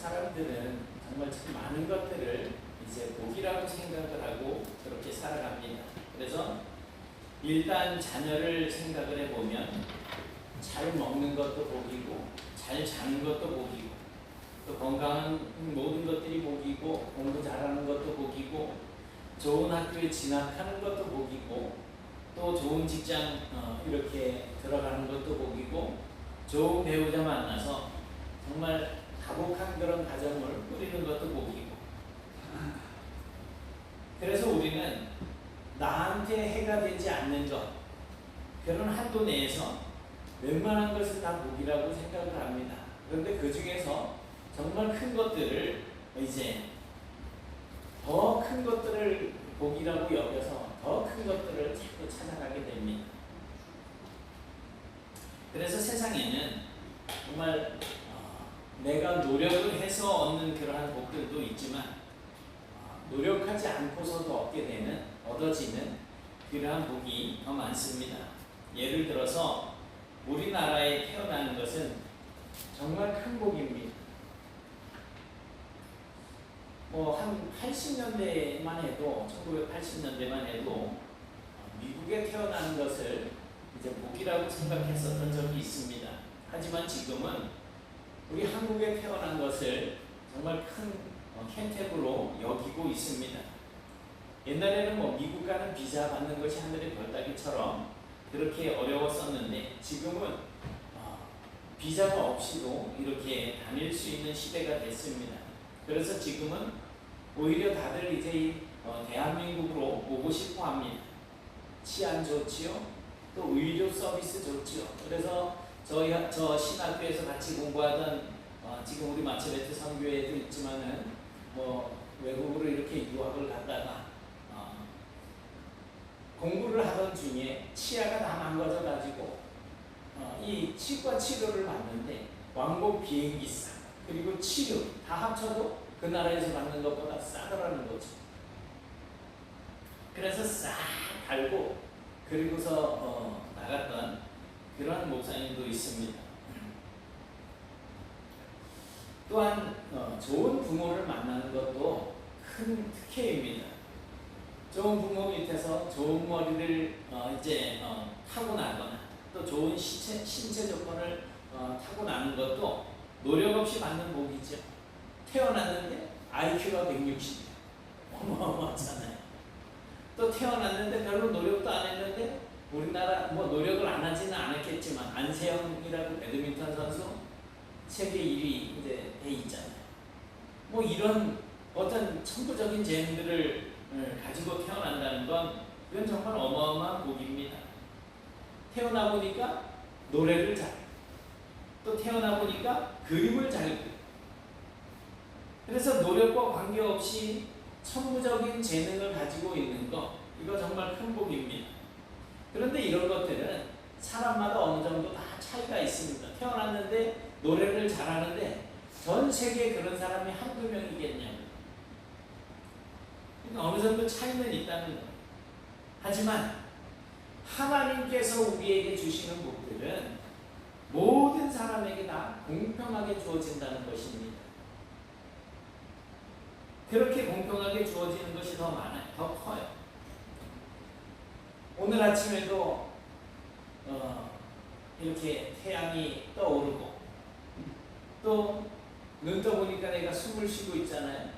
사람들은 정말 참 많은 것들을 이제 복이라고 생각을 하고 그렇게 살아갑니다. 그래서 일단 자녀를 생각을 해보면 잘 먹는 것도 복이고 잘 자는 것도 복이고 또 건강한 모든 것들이 복이고 공부 잘하는 것도 복이고 좋은 학교에 진학하는 것도 복이고 또 좋은 직장 이렇게 들어가는 것도 복이고 좋은 배우자 만나서 정말 다복한 그런 가정을 꾸리는 것도 복이고 그래서 우리는 나한테 해가 되지 않는 것 그런 한도 내에서 웬만한 것을 다 복이라고 생각을 합니다. 그런데 그 중에서 정말 큰 것들을 이제 더 큰 것들을 복이라고 여겨서 더 큰 것들을 자꾸 찾아가게 됩니다. 그래서 세상에는 정말 내가 노력을 해서 얻는 그러한 복들도 있지만 노력하지 않고서도 얻게 되는 얻어지는 그러한 복이 더 많습니다. 예를 들어서 우리나라에 태어나는 것은 정말 큰 복입니다. 한 80년대만 해도 1980년대만 해도 미국에 태어나는 것을 이제 복이라고 생각했었던 적이 있습니다. 하지만 지금은 우리 한국에 태어난 것을 정말 큰 혜택으로 여기고 있습니다. 옛날에는 미국 가는 비자 받는 것이 하늘의 별따기처럼 그렇게 어려웠었는데 지금은 비자가 없이도 이렇게 다닐 수 있는 시대가 됐습니다. 그래서 지금은 오히려 다들 이제 대한민국으로 오고 싶어 합니다. 치안 좋지요? 또 의료 서비스 좋지요? 그래서 저 신학교에서 같이 공부하던 지금 우리 마체베트 선교회도 있지만은 외국으로 이렇게 유학을 갔다가 공부를 하던 중에 치아가 다 망가져 가지고 이 치과 치료를 받는데 왕복 비행기값 그리고 치료 다 합쳐도 그 나라에서 받는 것보다 싸더라는 거죠. 그래서 싹 갈고 그리고서 나갔던 그러한 목사님도 있습니다. 또한 좋은 부모를 만나는 것도 큰 특혜입니다. 좋은 부모 밑에서 좋은 머리를 타고나거나 또 좋은 신체 조건을 타고나는 것도 노력 없이 받는 복이죠. 태어났는데 IQ가 160이에요. 어마어마하잖아요. 또 태어났는데 별로 노력도 안 했는데 우리나라 노력을 안 하지는 않았겠지만 안세영이라고 배드민턴 선수 세계 1위 이제 돼 있잖아요. 이런 어떤 천부적인 재능들을 가지고 태어난다는 건 이건 정말 어마어마한 복입니다. 태어나 보니까 노래를 잘해. 또 태어나 보니까 그림을 잘 그려. 그래서 노력과 관계없이 천부적인 재능을 가지고 있는 거 이거 정말 큰 복입니다. 그런데 이런 것들은 사람마다 어느 정도 다 차이가 있습니다. 태어났는데 노래를 잘하는데 전 세계에 그런 사람이 한두 명이겠냐고요. 그러니까 어느 정도 차이는 있다는 거예요. 하지만 하나님께서 우리에게 주시는 복들은 모든 사람에게 다 공평하게 주어진다는 것입니다. 그렇게 공평하게 주어지는 것이 더 많아요. 더 커요. 오늘 아침에도 이렇게 태양이 떠오르고 또 눈 떠보니까 내가 숨을 쉬고 있잖아요.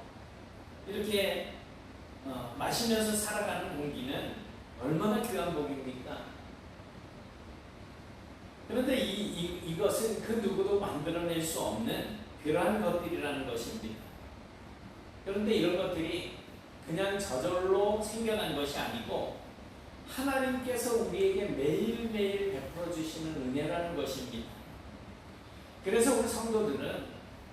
이렇게 마시면서 살아가는 공기는 얼마나 귀한 복입니까? 그런데 이것은 그 누구도 만들어낼 수 없는 그러한 것들이라는 것입니다. 그런데 이런 것들이 그냥 저절로 생겨난 것이 아니고 하나님께서 우리에게 매일매일 베풀어 주시는 은혜라는 것입니다. 그래서 우리 성도들은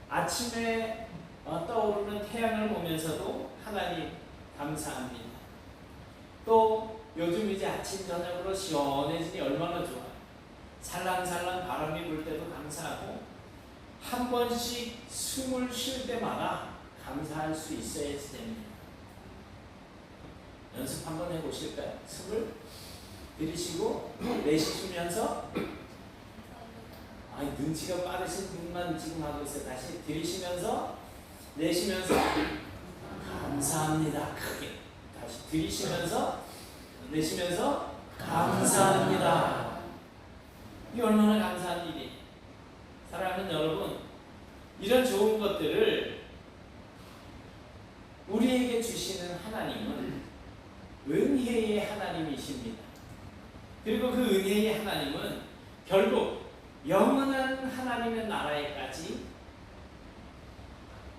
아침에 떠오르는 태양을 보면서도 하나님 감사합니다. 또 요즘 이제 아침 저녁으로 시원해지니 얼마나 좋아요. 살랑살랑 바람이 불 때도 감사하고 한 번씩 숨을 쉴 때마다 감사할 수 있어야 됩니다. 연습 한번 해보실까요? 숨을 들이쉬고 내쉬시면서 아니, 눈치가 빠르신 분만 지금 하고 있어요. 다시 들이쉬면서 내쉬면서 감사합니다. 크게 다시 들이쉬면서 내쉬면서 감사합니다. 이게 얼마나 감사한 일이에요. 사랑하는 여러분, 이런 좋은 것들을 우리에게 주시는 하나님은 은혜의 하나님이십니다. 그리고 그 은혜의 하나님은 결국 영원한 하나님의 나라에까지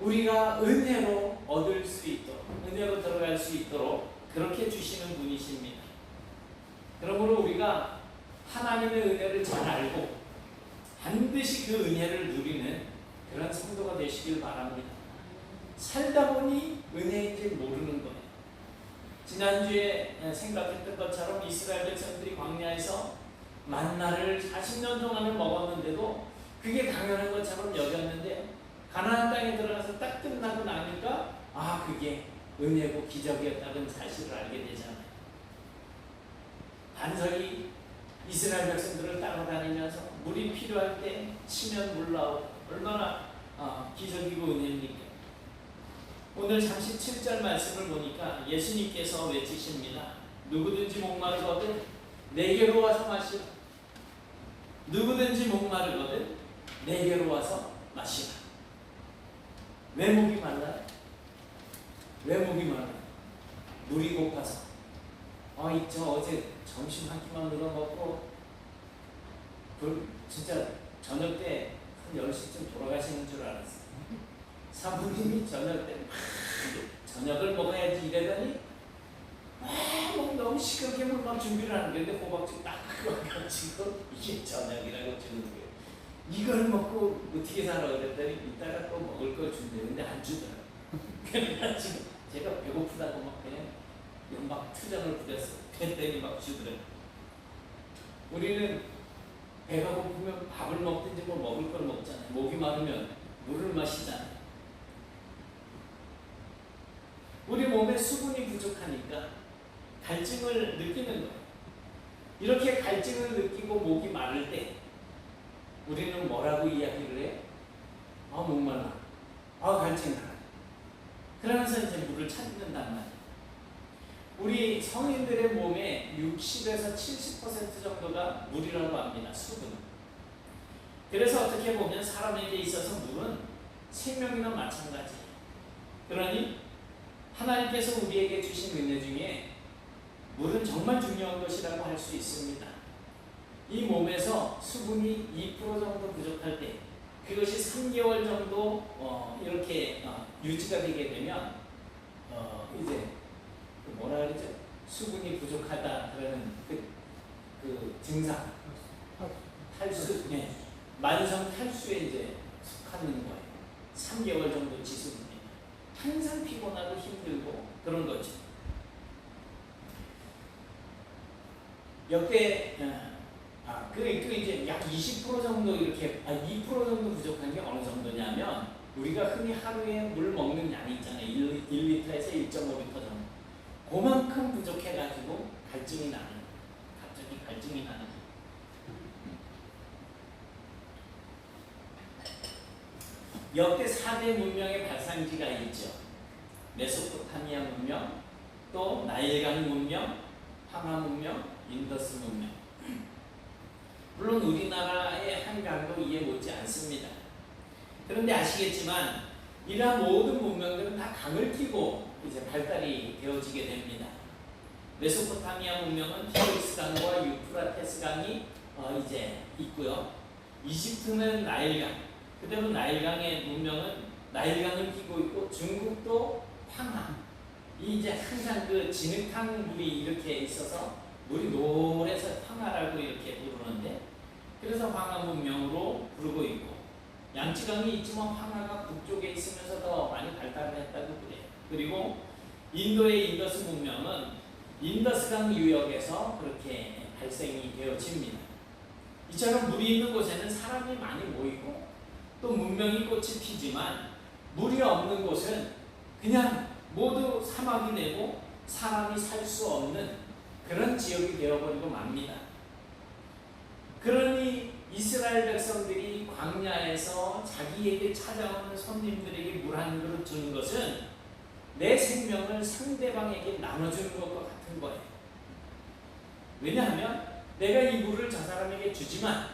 우리가 은혜로 얻을 수 있도록, 은혜로 들어갈 수 있도록 그렇게 주시는 분이십니다. 그러므로 우리가 하나님의 은혜를 잘 알고 반드시 그 은혜를 누리는 그런 성도가 되시길 바랍니다. 살다 보니 은혜인지 모르는 거예요. 지난주에 생각했던 것처럼 이스라엘 백성들이 광야에서 만나를 40년 동안을 먹었는데도 그게 당연한 것처럼 여겼는데 가나안 땅에 들어가서 딱 끝나고 나니까 그게 은혜고 기적이었다는 사실을 알게 되잖아요. 단서히 이스라엘 백성들을 따라다니면서 물이 필요할 때 치면 물 나오고 얼마나 기적이고 은혜입니까? 오늘 37절 말씀을 보니까 예수님께서 외치십니다. 누구든지 목마르거든 내게로 와서 마시라. 누구든지 목마르거든 내게로 와서 마시라. 왜 목이 말라요? 왜 목이 말라요? 물이 고파서. 저 어제 점심 한 끼만 늘어 먹고 진짜 저녁 때 한 10시쯤 돌아가시는 줄 알았어요. 사부님이 저녁 때 저녁을 먹어야지 이래더니 너무 시끄럽게 막 준비를 하는 건데 호박죽 딱 와가지고 이게 저녁이라고 주는 거예요. 이걸 먹고 어떻게 살아 그랬더니 이따가 또 먹을 걸 준대. 근데 안 주더라고요. 그래가지고 제가 배고프다고 막 그냥 막 투정을 부렸어요. 그랬더니 막 주더라고요. 우리는 배가 고프면 밥을 먹든지 뭐 먹을 걸 먹잖아요. 목이 마르면 물을 마시잖아요. 우리 몸에 수분이 부족하니까 갈증을 느끼는 거예요. 이렇게 갈증을 느끼고 목이 마를 때 우리는 뭐라고 이야기를 해요? 목말라. 갈증나. 그러면서 이제 물을 찾는단 말이에요. 우리 성인들의 몸에 60에서 70% 정도가 물이라고 합니다. 수분. 그래서 어떻게 보면 사람에게 있어서 물은 생명이나 마찬가지예요. 그러니 하나님께서 우리에게 주신 은혜 중에 물은 정말 중요한 것이라고 할 수 있습니다. 이 몸에서 수분이 2% 정도 부족할 때 그것이 3개월 정도 이렇게 유지가 되게 되면 이제 뭐라 그러죠? 수분이 부족하다 그러는 그 증상, 탈수, 만성 탈수에 이제 속하는 거예요. 3개월 정도 지속됩니다. 항상 피곤하고 힘들고 그런 거죠. 역대 그 이제 약 20% 정도 이렇게 2% 정도 부족한 게 어느 정도냐면 우리가 흔히 하루에 물 먹는 양이 있잖아요. 1리터에서 1.5리터 정도. 그만큼 부족해가지고 갈증이 나는, 갑자기 갈증이 나는. 역대 4대 문명의 발상지가 있죠. 메소포타미아 문명, 또 나일강 문명, 항아 문명, 인더스 문명. 물론 우리나라의 한 강도 이해 못지 않습니다. 그런데 아시겠지만 이러한 모든 문명들은 다 강을 끼고 이제 발달이 되어지게 됩니다. 메소포타미아 문명은 티그리스 강과 유프라테스 강이 이제 있고요. 이집트는 나일강, 그대로 나일강의 문명은 나일강을 끼고 있고 중국도 황하. 이 이제 항상 그 진흙탕 물이 이렇게 있어서 물이 노래서 황하라고 이렇게 부르는데 그래서 황하 문명으로 부르고 있고 양치강이 있지만 황하가 북쪽에 있으면서 더 많이 발달을 했다고 그래요. 그리고 인도의 인더스 문명은 인더스강 유역에서 그렇게 발생이 되어집니다. 이처럼 물이 있는 곳에는 사람이 많이 모이고 또 문명이 꽃이 피지만 물이 없는 곳은 그냥 모두 사막이 되고 사람이 살 수 없는 그런 지역이 되어버리고 맙니다. 그러니 이스라엘 백성들이 광야에서 자기에게 찾아오는 손님들에게 물 한 그릇 주는 것은 내 생명을 상대방에게 나눠주는 것과 같은 거예요. 왜냐하면 내가 이 물을 저 사람에게 주지만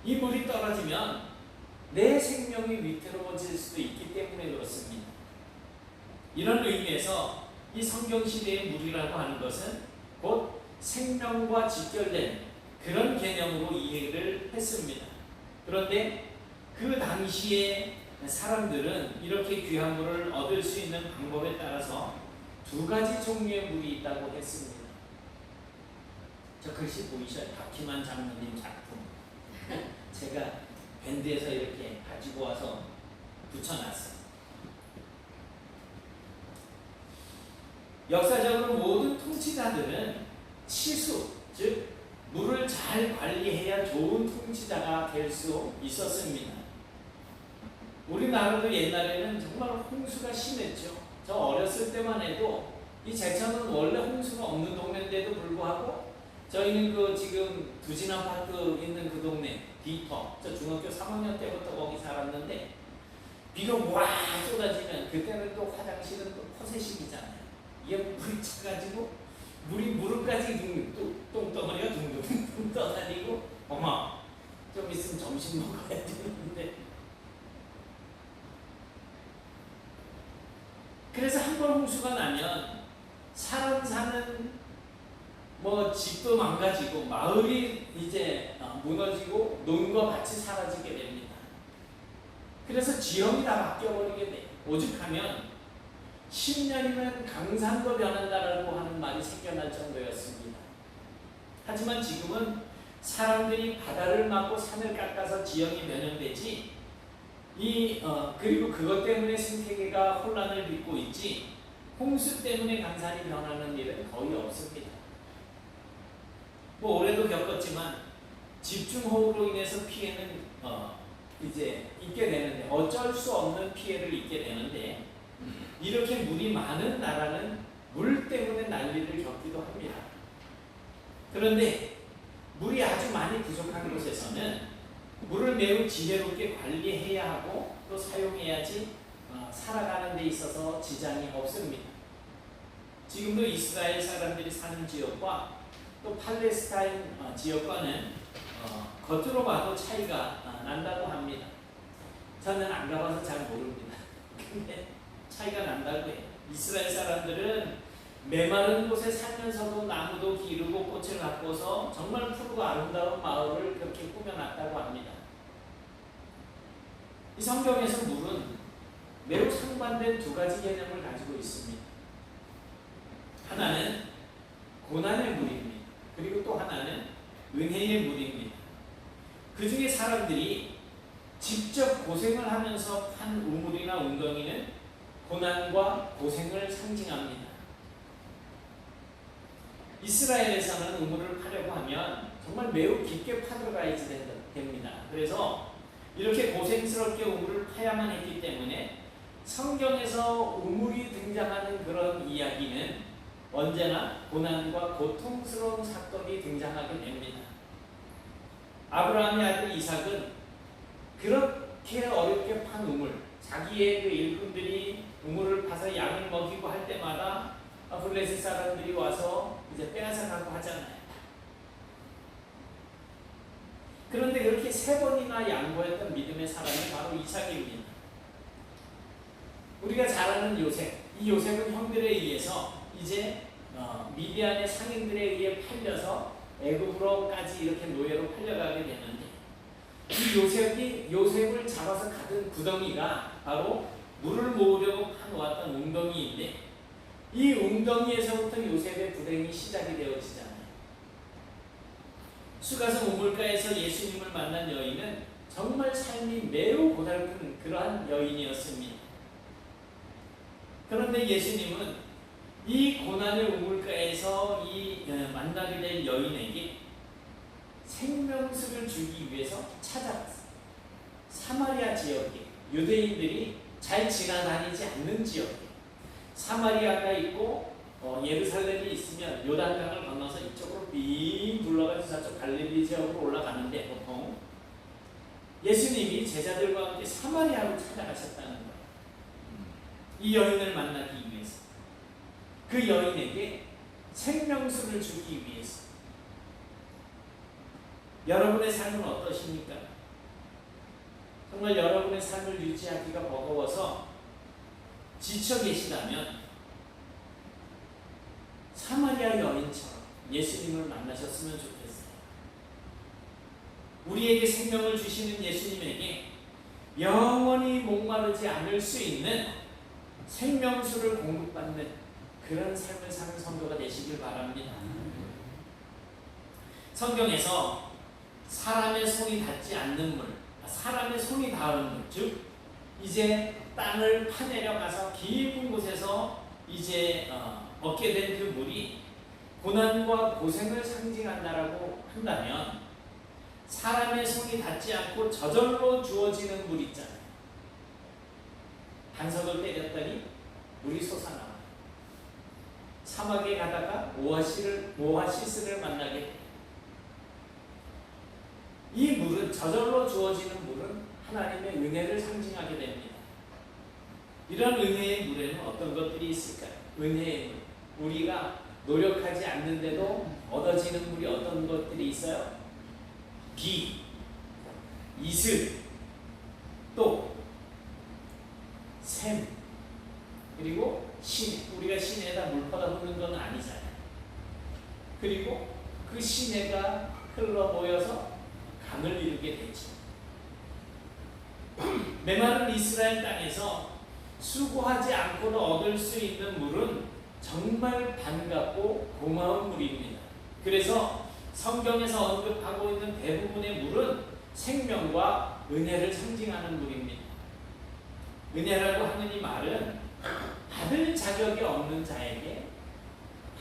이 물이 떨어지면 내 생명이 위태로워질 수도 있기 때문에 그렇습니다. 이런 의미에서 이 성경시대의 물이라고 하는 것은 곧 생명과 직결된 그런 개념으로 이해를 했습니다. 그런데 그 당시에 사람들은 이렇게 귀한 물을 얻을 수 있는 방법에 따라서 두 가지 종류의 물이 있다고 했습니다. 저 글씨 보이셔요? 박희만 장로님 작품. 제가 밴드에서 이렇게 가지고 와서 붙여놨어요. 역사적으로 모든 통치자들은 치수, 즉 물을 잘 관리해야 좋은 통치자가 될 수 있었습니다. 우리나라도 옛날에는 정말 홍수가 심했죠. 저 어렸을 때만 해도 이 제천은 원래 홍수가 없는 동네인데도 불구하고 저희는 그 지금 두진 아파트 있는 그 동네 디터, 저 중학교 3학년 때부터 거기 살았는데 비가 와 쏟아지면 그때는 또 화장실은 또 퍼세식이잖아요. 이게 물이 차가지고 물이 무릎까지 똥덩어리가 둥둥 떠다니고 어머 좀 있으면 점심 먹어야 되는데 그래서 한 번 홍수가 나면 사람 사는 뭐 집도 망가지고 마을이 이제 무너지고 논과 밭이 사라지게 됩니다. 그래서 지형이 다 바뀌어버리게 돼요. 오죽하면 10년이면 강산도 변한다라고 하는 말이 생겨날 정도였습니다. 하지만 지금은 사람들이 바다를 막고 산을 깎아서 지형이 변형되지 그리고 그것 때문에 생태계가 혼란을 빚고 있지 홍수 때문에 강산이 변하는 일은 거의 없습니다. 뭐 올해도 겪었지만 집중호우로 인해서 피해는 이제 있게 되는데 어쩔 수 없는 피해를 입게 되는데 이렇게 물이 많은 나라는 물 때문에 난리를 겪기도 합니다. 그런데 물이 아주 많이 부족한 곳에서는 물을 매우 지혜롭게 관리해야 하고 또 사용해야지 살아가는 데 있어서 지장이 없습니다. 지금도 이스라엘 사람들이 사는 지역과 또 팔레스타인 지역과는 겉으로 봐도 차이가 난다고 합니다. 저는 안 가봐서 잘 모릅니다. 근데 차이가 난다고 해요. 이스라엘 사람들은 메마른 곳에 살면서도 나무도 기르고 꽃을 가꿔서 정말 푸르고 아름다운 마을을 그렇게 꾸며놨다고 합니다. 이 성경에서 물은 매우 상반된 두 가지 개념을 가지고 있습니다. 하나는 고난의 물입니다. 그리고 또 하나는 은혜의 물입니다. 그 중에 사람들이 직접 고생을 하면서 판 우물이나 웅덩이는 고난과 고생을 상징합니다. 이스라엘에서는 우물을 파려고 하면 정말 매우 깊게 파들어가야지 됩니다. 그래서 이렇게 고생스럽게 우물을 파야만 했기 때문에 성경에서 우물이 등장하는 그런 이야기는 언제나 고난과 고통스러운 사건이 등장하게 됩니다. 아브라함의 아들 이삭은 그렇게 어렵게 판 우물, 자기의 그 일꾼들이 우물을 파서 양을 먹이고 할 때마다 블레셋 사람들이 와서 이제 빼앗아가고 하잖아요. 그런데 그렇게 3번이나 양보했던 믿음의 사람이 바로 이삭입니다. 우리가 잘 아는 요셉, 이 요셉은 형들에 의해서 이제 미디안의 상인들에 의해 팔려서 애굽으로까지 이렇게 노예로 팔려가게 되는데 이 요셉을 잡아서 가둔 구덩이가 바로 물을 모으려고 파놓았던 웅덩이인데 이 웅덩이에서부터 요셉의 불행이 시작이 되어지잖아요. 수가성 우물가에서 예수님을 만난 여인은 정말 삶이 매우 고달픈 그러한 여인이었습니다. 그런데 예수님은 이 고난의 우물가에서 이 만나게 될 여인에게 생명수를 주기 위해서 찾아갔어요. 사마리아 지역에 유대인들이 잘 지나다니지 않는 지역에 사마리아가 있고 예루살렘이 있으면 요단강을 건너서 이쪽으로 빙 둘러가지고 저쪽 갈릴리 지역으로 올라가는데 보통 예수님이 제자들과 함께 사마리아로 찾아가셨다는 거예요. 이 여인을 만나기 위해서, 그 여인에게 생명수를 주기 위해서. 여러분의 삶은 어떠십니까? 정말 여러분의 삶을 유지하기가 버거워서 지쳐 계시다면 사마리아 여인처럼 예수님을 만나셨으면 좋겠어요. 우리에게 생명을 주시는 예수님에게 영원히 목마르지 않을 수 있는 생명수를 공급받는 그런 삶을 사는 성도가 되시길 바랍니다. 성경에서 사람의 손이 닿지 않는 물, 사람의 손이 닿은 물, 즉 이제 땅을 파내려가서 깊은 곳에서 이제 얻게 된 그 물이 고난과 고생을 상징한다라고 한다면, 사람의 손이 닿지 않고 저절로 주어지는 물 있잖아요. 반석을 때렸더니 물이 솟아나와요. 사막에 가다가 오아시스를 만나게 돼요. 이 물은, 저절로 주어지는 물은 하나님의 은혜를 상징하게 됩니다. 이런 은혜의 물에는 어떤 것들이 있을까요? 은혜의 물. 우리가 노력하지 않는데도 얻어지는 물이 어떤 것들이 있어요? 비, 이슬, 또 샘, 그리고 시내. 우리가 시내에다 물 퍼다 부는 건 아니잖아요. 그리고 그 시내가 흘러 모여서 강을 이루게 되죠. 메마른 이스라엘 땅에서 수고하지 않고도 얻을 수 있는 물은 정말 반갑고 고마운 물입니다. 그래서 성경에서 언급하고 있는 대부분의 물은 생명과 은혜를 상징하는 물입니다. 은혜라고 하는 이 말은 받을 자격이 없는 자에게,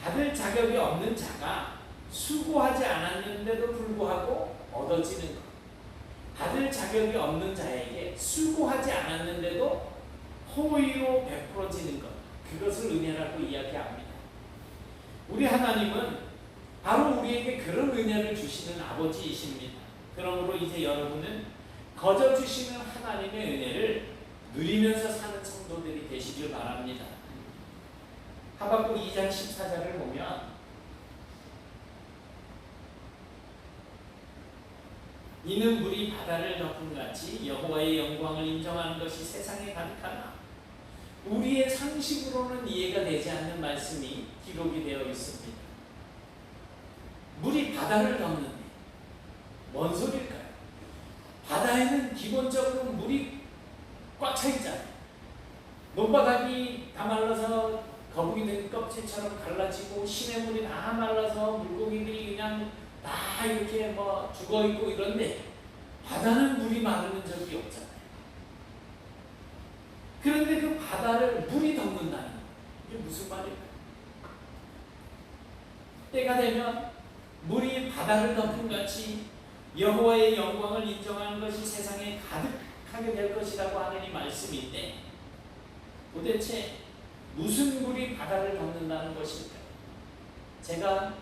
받을 자격이 없는 자가 수고하지 않았는데도 불구하고 얻어지는 것, 받을 자격이 없는 자에게 수고하지 않았는데도 호의로 베풀어지는 것, 그것을 은혜라고 이야기합니다. 우리 하나님은 바로 우리에게 그런 은혜를 주시는 아버지이십니다. 그러므로 이제 여러분은 거저 주시는 하나님의 은혜를 누리면서 사는 성도들이 되시길 바랍니다. 하박국 2장 14절을 보면 이는 물이 바다를 덮음같이 여호와의 영광을 인정하는 것이 세상에 가득하나 우리의 상식으로는 이해가 되지 않는 말씀이 기록이 되어 있습니다. 물이 바다를 덮는데 뭔 소리일까요? 바다에는 기본적으로 물이 꽉 차 있잖아요. 논바닥이 다 말라서 거북이 된 껍질처럼 갈라지고 시냇물이 다 말라서 물고기들이 그냥 다 이렇게 죽어 있고 이런데 바다는 물이 마르는 적이 없잖아요. 그런데 그 바다를 물이 덮는다는 거, 이게 무슨 말일까요? 때가 되면 물이 바다를 덮은 같이 여호와의 영광을 인정하는 것이 세상에 가득하게 될 것이라고 하는 이 말씀인데, 도대체 무슨 물이 바다를 덮는다는 것일까요? 제가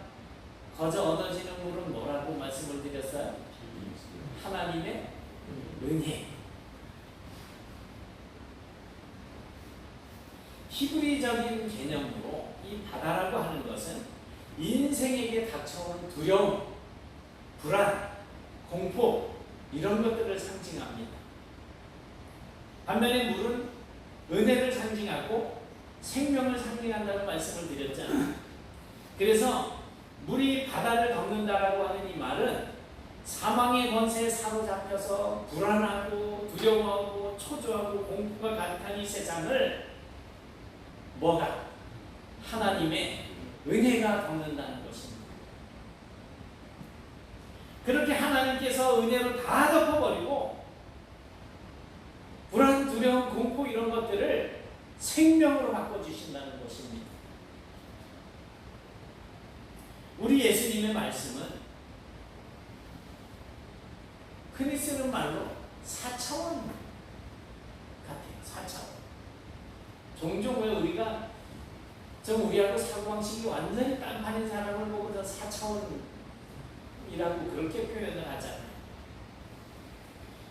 거저 얻어지는 물은 뭐라고 말씀을 드렸어요? 하나님의 은혜. 히브리적인 개념으로 이 바다라고 하는 것은 인생에게 닥쳐온 두려움, 불안, 공포, 이런 것들을 상징합니다. 반면에 물은 은혜를 상징하고 생명을 상징한다는 말씀을 드렸잖아요. 그래서 물이 바다를 덮는다라고 하는 이 말은 사망의 권세에 사로잡혀서 불안하고 두려워하고 초조하고 공포가 가득한 이 세상을 뭐가? 하나님의 은혜가 덮는다는 것입니다. 그렇게 하나님께서 은혜로 다 덮어버리고 불안, 두려움, 공포 이런 것들을 생명으로 바꿔주신다는 것입니다. 우리 예수님의 말씀은 흔히 쓰는 말로 4차원 같아요. 4차원. 종종 왜 우리가 좀 우리하고 사고방식이 완전히 딴판인 사람을 보고 저 4차원이라고 그렇게 표현을 하잖아요.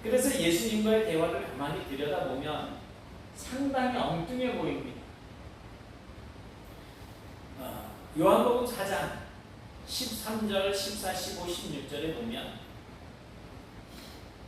그래서 예수님과의 대화를 가만히 들여다보면 상당히 엉뚱해 보입니다. 요한복음 4장 13절, 14, 15, 16절에 보면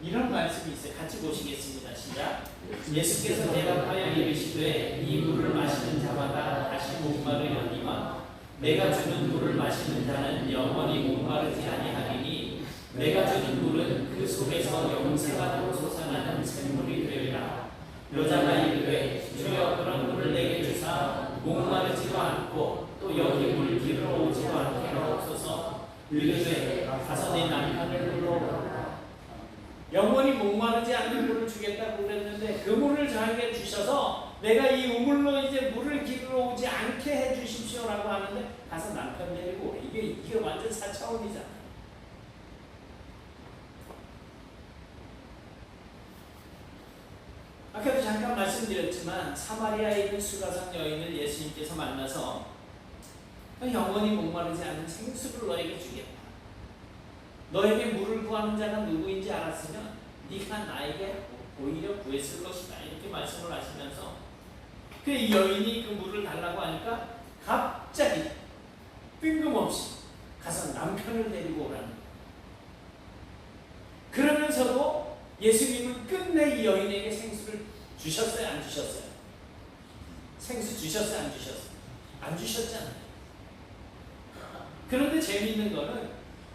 이런 말씀이 있어요. 같이 보시겠습니다. 시작. 예수께서 대답하여 이르시되 이 물을 마시는 자마다 다시 목마르려니와 내가 주는 물을 마시는 자는 영원히 목마르지 아니하리니 내가 주는 물은 그 속에서 영생하도록 솟아나는 샘물이 되리라. 여자가 이르되 주여 그런 물을 내게 주사 목마르지도 않고 또 여기 물 기르러 오지도 않게 하옵소서. 이르되 가서 네 남편을 불러오라. 영원히 목마르지 않는 물을 주겠다고 그랬는데 그 물을 저에게 주셔서 내가 이 우물로 이제 물을 기르러 오지 않게 해 주십시오라고 하는데 가서 남편 데리고 오래. 이게 완전 4차원이잖아. 아까도 잠깐 말씀드렸지만 사마리아에 있는 수가성 여인을 예수님께서 만나서 영원히 목마르지 않은 생수를 너에게 주겠다. 너에게 물을 구하는 자가 누구인지 알았으면 네가 나에게 오히려 구했을 것이다. 이렇게 말씀을 하시면서 그 여인이 그 물을 달라고 하니까 갑자기 뜬금없이 가서 남편을 데리고 오라는 거예요. 그러면서도 예수님은 끝내 이 여인에게 생수를 주셨어요? 안 주셨어요? 생수 주셨어요? 안 주셨어요? 안 주셨잖아요. 그런데 재미있는 거는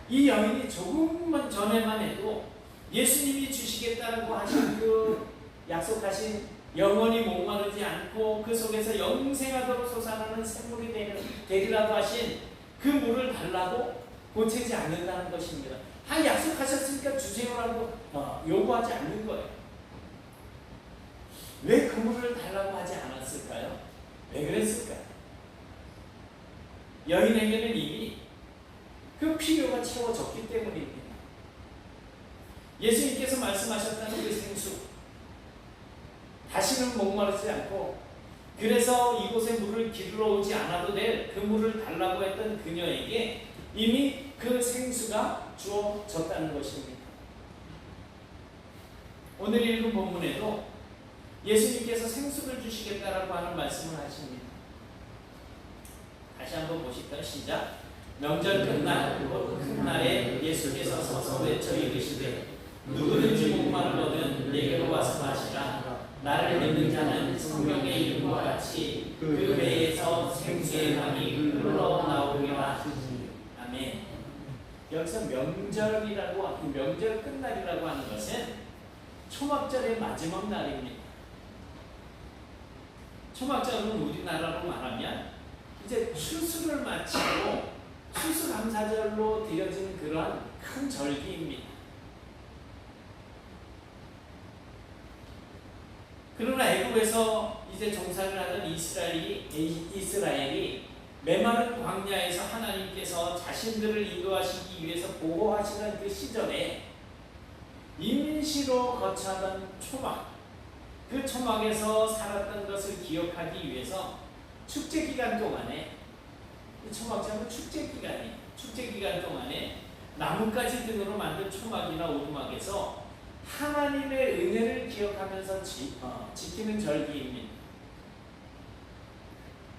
이 여인이 조금만 전에만 해도 예수님이 주시겠다고 하신 그 약속하신 영원히 목마르지 않고 그 속에서 영생하도록 솟아나는 샘물이 되리라고 하신 그 물을 달라고 보채지 않는다는 것입니다. 다 약속하셨으니까 주세요라고 요구하지 않는 거예요. 왜 그 물을 달라고 하지 않았을까요? 왜 그랬을까요? 여인에게는 이미 그 필요가 채워졌기 때문입니다. 예수님께서 말씀하셨다는 그 생수, 다시는 목마르지 않고 그래서 이곳에 물을 기르러 오지 않아도 될 그 물을 달라고 했던 그녀에게 이미 그 생수가 주어졌다는 것입니다. 오늘 읽은 본문에도 예수님께서 생수를 주시겠다라고 하는 말씀을 하십니다. 다시 한번 보실까요? 시작. 명절 끝날 큰 날에 예수께서 서서 외쳐 이르시되 누구든지 목마르거든 내게로 와서 마시라. 나를 믿는 자는 성경의 이름과 같이 그 배에서 생수의 강이 흘러나오리라. 아멘. 여기서 명절이라고 명절 끝날이라고 하는 것은 초막절의 마지막 날입니다. 초막절은 우리나라로 말하면 이제 추수를 마치고 추수감사절로 드려진 그러한 큰 절기입니다. 그러나 애국에서 이제 종살이를 하던 이스라엘이 메마른 광야에서 하나님께서 자신들을 인도하시기 위해서 보호하시는 그 시절에 임시로 거처하던 초막, 그 초막에서 살았던 것을 기억하기 위해서 축제 기간 동안에 초막절은 축제 기간 동안에 나뭇가지 등으로 만든 초막이나 오두막에서 하나님의 은혜를 기억하면서 지키는 절기입니다.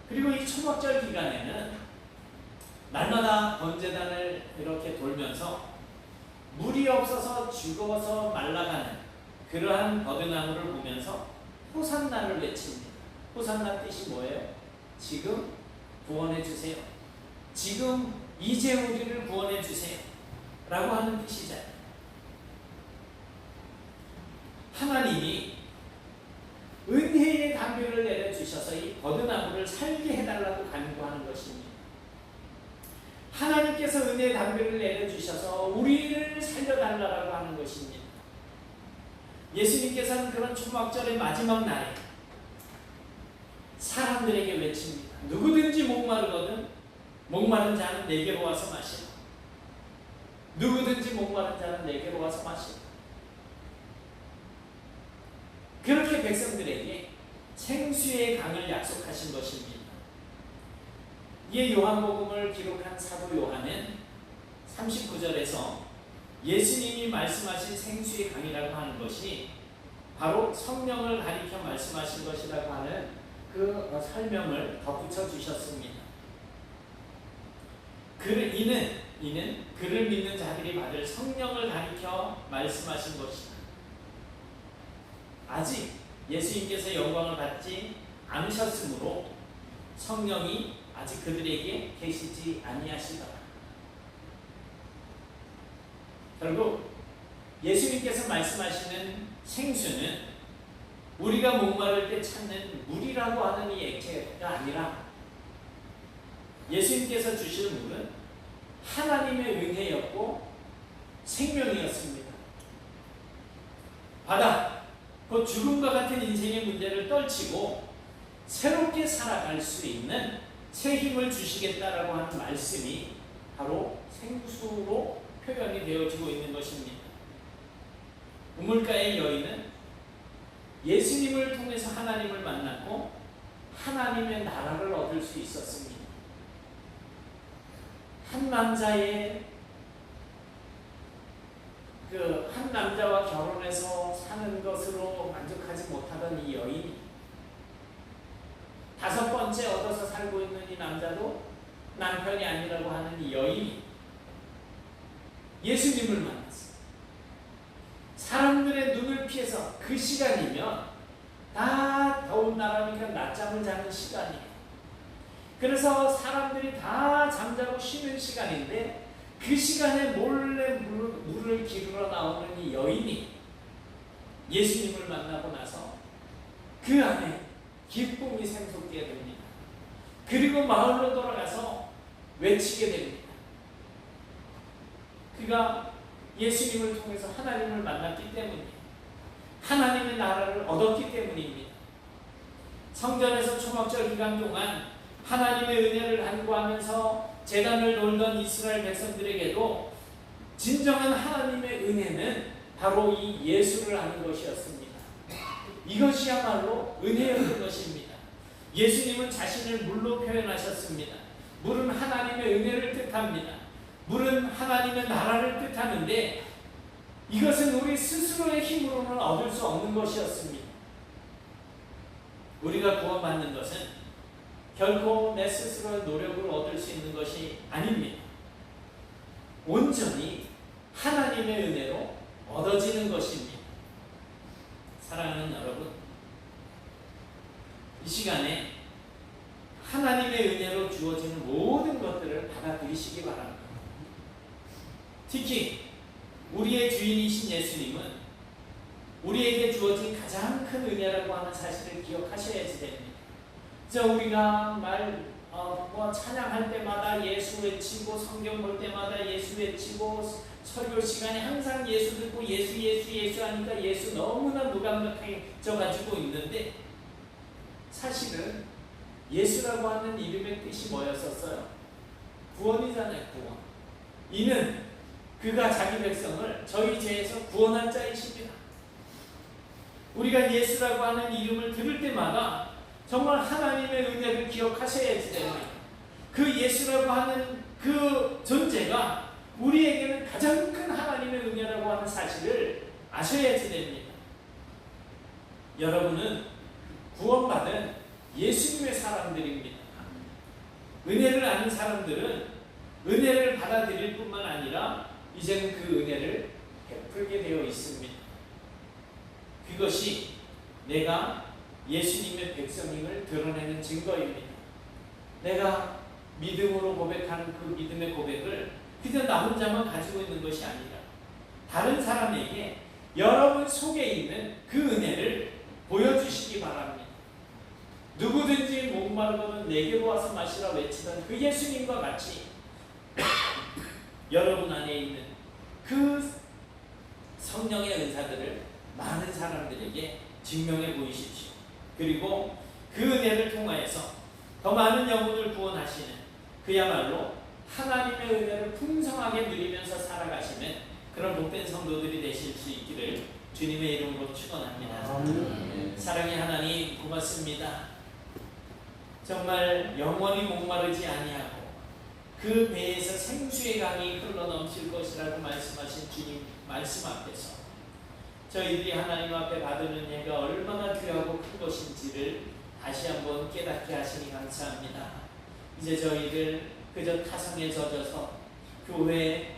그리고 이 초막절 기간에는 날마다 번제단을 이렇게 돌면서 물이 없어서 죽어서 말라가는 그러한 버드나무를 보면서 호산나를 외칩니다. 호산나 뜻이 뭐예요? 지금 구원해 주세요. 지금 이제 우리를 구원해 주세요. 라고 하는 뜻이잖아요. 하나님이 은혜의 담비를 내려주셔서 이 버드나무를 살게 해달라고 간구하는 것입니다. 하나님께서 은혜의 담비를 내려주셔서 우리를 살려달라고 하는 것입니다. 예수님께서는 그런 초막절의 마지막 날에 사람들에게 외칩니다. 누구든지 목마르거든 목마른 자는 내게로 와서 마시라. 누구든지 목마른 자는 내게로 와서 마시라. 그렇게 백성들에게 생수의 강을 약속하신 것입니다. 이 요한복음을 기록한 사도 요한은 39절에서 예수님이 말씀하신 생수의 강이라고 하는 것이 바로 성령을 가리켜 말씀하신 것이라고 하는 그 설명을 덧붙여 주셨습니다. 이는 그를 믿는 자들이 받을 성령을 가리켜 말씀하신 것이다. 아직 예수님께서 영광을 받지 않으셨으므로 성령이 아직 그들에게 계시지 아니하시더라. 결국 예수님께서 말씀하시는 생수는 우리가 목마를 때 찾는 물이라고 하는 이 액체가 아니라 예수님께서 주시는 물은 하나님의 은혜였고 생명이었습니다. 바다, 그 죽음과 같은 인생의 문제를 떨치고 새롭게 살아갈 수 있는 새 힘을 주시겠다라고 하는 말씀이 바로 생수로 표현이 되어지고 있는 것입니다. 우물가의 여인은 예수님을 통해서 하나님을 만났고 하나님의 나라를 얻을 수 있었습니다. 한 남자와 결혼해서 사는 것으로 만족하지 못하던 이 여인이 5번째 얻어서 살고 있는 이 남자도 남편이 아니라고 하는 이 여인이 예수님을 만났어요. 사람들의 눈을 피해서 그 시간이면 다 더운 나라니까 낮잠을 자는 시간이에요. 그래서 사람들이 다 잠자고 쉬는 시간인데 그 시간에 몰래 물을 기르러 나오는 이 여인이 예수님을 만나고 나서 그 안에 기쁨이 샘솟게 됩니다. 그리고 마을로 돌아가서 외치게 됩니다. 그가 예수님을 통해서 하나님을 만났기 때문이에요. 하나님의 나라를 얻었기 때문입니다. 성전에서 초막절 기간 동안 하나님의 은혜를 간구하면서 제단을 돌던 이스라엘 백성들에게도 진정한 하나님의 은혜는 바로 이 예수를 아는 것이었습니다. 이것이야말로 은혜였던 것입니다. 예수님은 자신을 물로 표현하셨습니다. 물은 하나님의 은혜를 뜻합니다. 물은 하나님의 나라를 뜻하는데 이것은 우리 스스로의 힘으로는 얻을 수 없는 것이었습니다. 우리가 구원받는 것은 결코 내 스스로의 노력으로 얻을 수 있는 것이 아닙니다. 온전히 하나님의 은혜로 얻어지는 것입니다. 사랑하는 여러분, 이 시간에 하나님의 은혜로 주어지는 모든 것들을 받아들이시기 바랍니다. 특히 우리의 주인이신 예수님은 우리에게 주어진 가장 큰 은혜라고 하는 사실을 기억하셔야지 됩니다. 우리가 찬양할 때마다 예수 외치고 성경 볼 때마다 예수 외치고 설교 시간에 항상 예수 듣고 예수 하니까 예수 너무나 무감각해져 가지고 있는데 사실은 예수라고 하는 이름의 뜻이 뭐였었어요? 구원이잖아요. 구원. 이는 그가 자기 백성을 저희 죄에서 구원한 자이십니다. 우리가 예수라고 하는 이름을 들을 때마다 정말 하나님의 은혜를 기억하셔야지 됩니다. 그 예수라고 하는 그 존재가 우리에게는 가장 큰 하나님의 은혜라고 하는 사실을 아셔야지 됩니다. 여러분은 구원받은 예수님의 사람들입니다. 은혜를 아는 사람들은 은혜를 받아들일 뿐만 아니라 이제는 그 은혜를 베풀게 되어 있습니다. 그것이 내가 예수님의 백성임을 드러내는 증거입니다. 내가 믿음으로 고백하는 그 믿음의 고백을 그저 나 혼자만 가지고 있는 것이 아니라 다른 사람에게 여러분 속에 있는 그 은혜를 보여주시기 바랍니다. 누구든지 목마르거든 내게로 와서 마시라 외치던 그 예수님과 같이 여러분 안에 있는 그 성령의 은사들을 많은 사람들에게 증명해 보이십시오. 그리고 그 은혜를 통하여서 더 많은 영혼을 구원하시는 그야말로 하나님의 은혜를 풍성하게 누리면서 살아가시는 그런 복된 성도들이 되실 수 있기를 주님의 이름으로 축원합니다. 사랑의 하나님 고맙습니다. 정말 영원히 목마르지 아니하고 그 배에서 생수의 강이 흘러넘칠 것이라고 말씀하신 주님 말씀 앞에서 저희들이 하나님 앞에 받은 은혜가 얼마나 귀하고 큰 것인지를 다시 한번 깨닫게 하시니 감사합니다. 이제 저희들 그저 타성에 젖어서 교회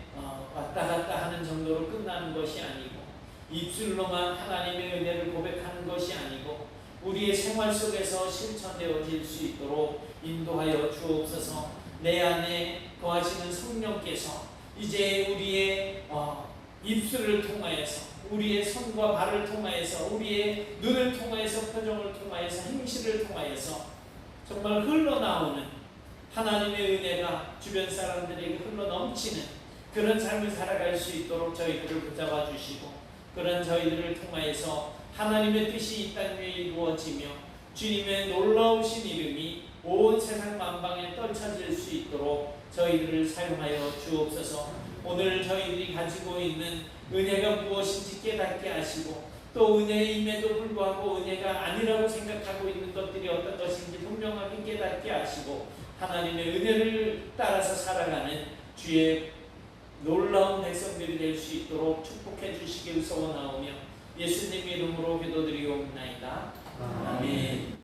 왔다 갔다 하는 정도로 끝나는 것이 아니고 입술로만 하나님의 은혜를 고백하는 것이 아니고 우리의 생활 속에서 실천되어질 수 있도록 인도하여 주옵소서. 내 안에 거하시는 성령께서 이제 우리의 입술을 통하여서 우리의 손과 발을 통하여서 우리의 눈을 통하여서 표정을 통하여서 행실을 통하여서 정말 흘러나오는 하나님의 은혜가 주변 사람들에게 흘러넘치는 그런 삶을 살아갈 수 있도록 저희들을 붙잡아 주시고 그런 저희들을 통하여서 하나님의 뜻이 이 땅 위에 이루어지며 주님의 놀라우신 이름이 온 세상 만방에 떨쳐질 수 있도록 저희들을 사용하여 주옵소서. 오늘 저희들이 가지고 있는 은혜가 무엇인지 깨닫게 하시고 또 은혜임에도 불구하고 은혜가 아니라고 생각하고 있는 것들이 어떤 것인지 분명하게 깨닫게 하시고 하나님의 은혜를 따라서 살아가는 주의 놀라운 백성들이 될 수 있도록 축복해 주시길 소원하오며 예수님 이름으로 기도드리옵나이다. 아멘.